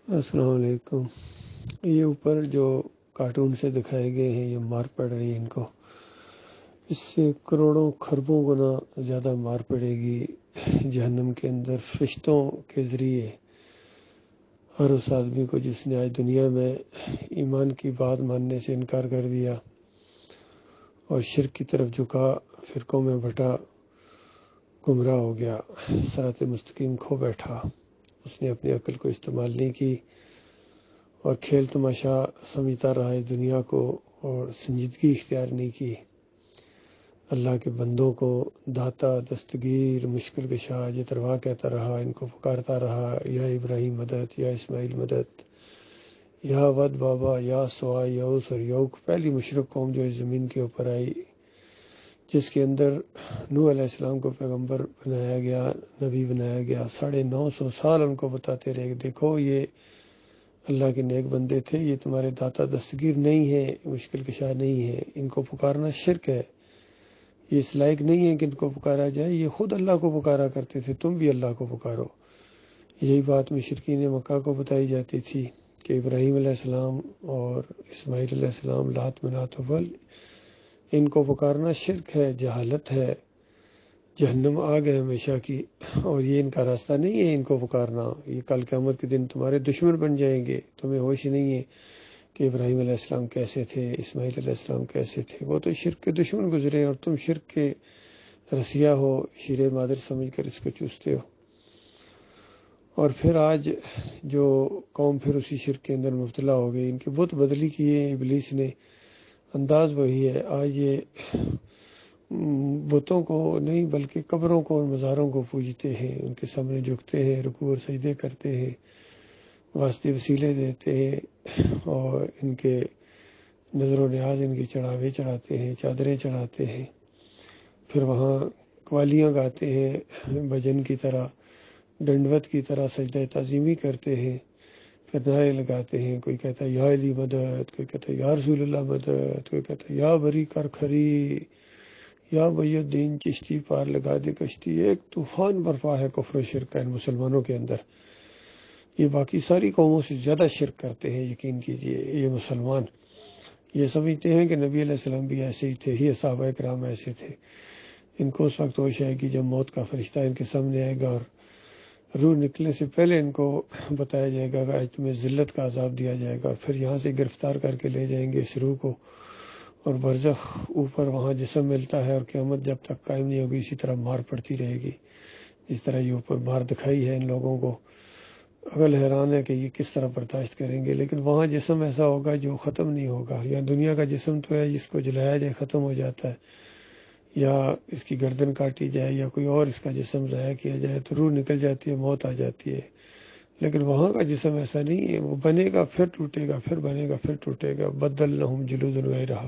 السلام علیکم۔ یہ اوپر جو کارٹون سے دکھائے گئے ہیں، یہ مار پڑ رہی ہے ان کو، اس سے کروڑوں خربوں گنا زیادہ مار پڑے گی جہنم کے اندر فرشتوں کے ذریعے ہر اس آدمی کو جس نے آج دنیا میں ایمان کی بات ماننے سے انکار کر دیا اور شرک کی طرف جھکا، فرقوں میں بٹا، گمراہ ہو گیا، صراط مستقیم کھو بیٹھا۔ اس نے اپنی عقل کو استعمال نہیں کی اور کھیل تماشا سمجھتا رہا اس دنیا کو اور سنجیدگی اختیار نہیں کی۔ اللہ کے بندوں کو داتا، دستگیر، مشکل کشا، جتروا کہتا رہا، ان کو پکارتا رہا، یا ابراہیم مدد، یا اسماعیل مدد، یا ود بابا، یا سوا، یوس اور یوک، پہلی مشرک قوم جو اس زمین کے اوپر آئی، جس کے اندر نوح علیہ السلام کو پیغمبر بنایا گیا، نبی بنایا گیا۔ 950 سال ان کو بتاتے رہے کہ دیکھو یہ اللہ کے نیک بندے تھے، یہ تمہارے داتا دستگیر نہیں ہیں، مشکل کشا نہیں ہیں، ان کو پکارنا شرک ہے، یہ اس لائق نہیں ہے کہ ان کو پکارا جائے، یہ خود اللہ کو پکارا کرتے تھے، تم بھی اللہ کو پکارو۔ یہی بات مشرکین مکہ کو بتائی جاتی تھی کہ ابراہیم علیہ السلام اور اسماعیل علیہ السلام، لات منات وبل، ان کو پکارنا شرک ہے، جہالت ہے، جہنم آگ ہے ہمیشہ کی، اور یہ ان کا راستہ نہیں ہے ان کو پکارنا۔ یہ کل قیامت کے دن تمہارے دشمن بن جائیں گے۔ تمہیں ہوش نہیں ہے کہ ابراہیم علیہ السلام کیسے تھے، اسماعیل علیہ السلام کیسے تھے، وہ تو شرک کے دشمن گزرے اور تم شرک کے رسیا ہو، شیر مادر سمجھ کر اس کو چوستے ہو۔ اور پھر آج جو قوم پھر اسی شرک کے اندر مبتلا ہو گئی، ان کے بت بدلی کیے ابلیس نے، انداز وہی ہے۔ آج یہ بتوں کو نہیں بلکہ قبروں کو اور مزاروں کو پوجتے ہیں، ان کے سامنے جھکتے ہیں، رکوع اور سجدے کرتے ہیں، واسطے وسیلے دیتے ہیں اور ان کے نظر و نیاز ان کے چڑھاوے چڑھاتے ہیں، چادریں چڑھاتے ہیں، پھر وہاں قوالیاں گاتے ہیں، بھجن کی طرح، ڈنڈوت کی طرح سجدہ تعظیمی کرتے ہیں، پھر نعرے لگاتے ہیں، کوئی کہتا ہے یا علی مدد، کوئی کہتا ہے یا رسول اللہ مدد، کوئی کہتا ہے یا بری کر کھری، یا بی الدین چشتی پار لگا دے کشتی۔ ایک طوفان برپا ہے کفر و شرک کا ان مسلمانوں کے اندر۔ یہ باقی ساری قوموں سے زیادہ شرک کرتے ہیں، یقین کیجئے۔ یہ مسلمان یہ سمجھتے ہیں کہ نبی علیہ السلام بھی ایسے ہی تھے، ہی صحابہ کرام ایسے تھے۔ ان کو اس وقت ہوش آئے گی جب موت کا فرشتہ ان کے سامنے آئے گا اور روح نکلنے سے پہلے ان کو بتایا جائے گا کہ آج تمہیں ذلت کا عذاب دیا جائے گا، پھر یہاں سے گرفتار کر کے لے جائیں گے اس روح کو، اور برزخ اوپر وہاں جسم ملتا ہے، اور قیامت جب تک قائم نہیں ہوگی اسی طرح مار پڑتی رہے گی، جس طرح یہ اوپر مار دکھائی ہے ان لوگوں کو۔ عقل حیران ہے کہ یہ کس طرح برداشت کریں گے، لیکن وہاں جسم ایسا ہوگا جو ختم نہیں ہوگا۔ یا دنیا کا جسم تو ہے جس کو جلایا جائے ختم ہو جاتا ہے، یا اس کی گردن کاٹی جائے یا کوئی اور اس کا جسم ضائع کیا جائے تو روح نکل جاتی ہے، موت آ جاتی ہے۔ لیکن وہاں کا جسم ایسا نہیں ہے، وہ بنے گا پھر ٹوٹے گا، پھر بنے گا پھر ٹوٹے گا۔ بدل لہم جلود غیرہا،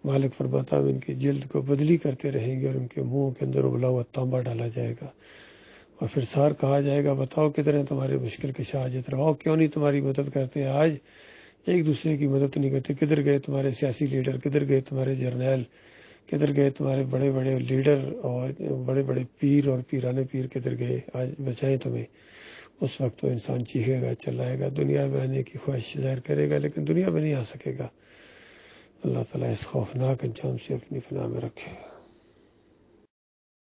مالک فرماتا ہے ان کی جلد کو بدلی کرتے رہیں گے اور ان کے منہوں کے اندر ابلا ہوا تانبا ڈالا جائے گا، اور پھر سار کہا جائے گا بتاؤ کدھر ہیں تمہارے مشکل کشا، جترواؤ کیوں نہیں تمہاری مدد کرتے ہیں، آج ایک دوسرے کی مدد نہیں کرتے، کدھر گئے تمہارے سیاسی لیڈر، کدھر گئے تمہارے جرنیل، کدھر گئے تمہارے بڑے بڑے لیڈر اور بڑے بڑے پیر اور پیرانے پیر کدھر گئے، آج بچائیں تمہیں۔ اس وقت تو انسان چیخے گا، چلائے گا، دنیا میں آنے کی خواہش ظاہر کرے گا، لیکن دنیا میں نہیں آ سکے گا۔ اللہ تعالیٰ اس خوفناک انجام سے اپنی پناہ میں رکھے۔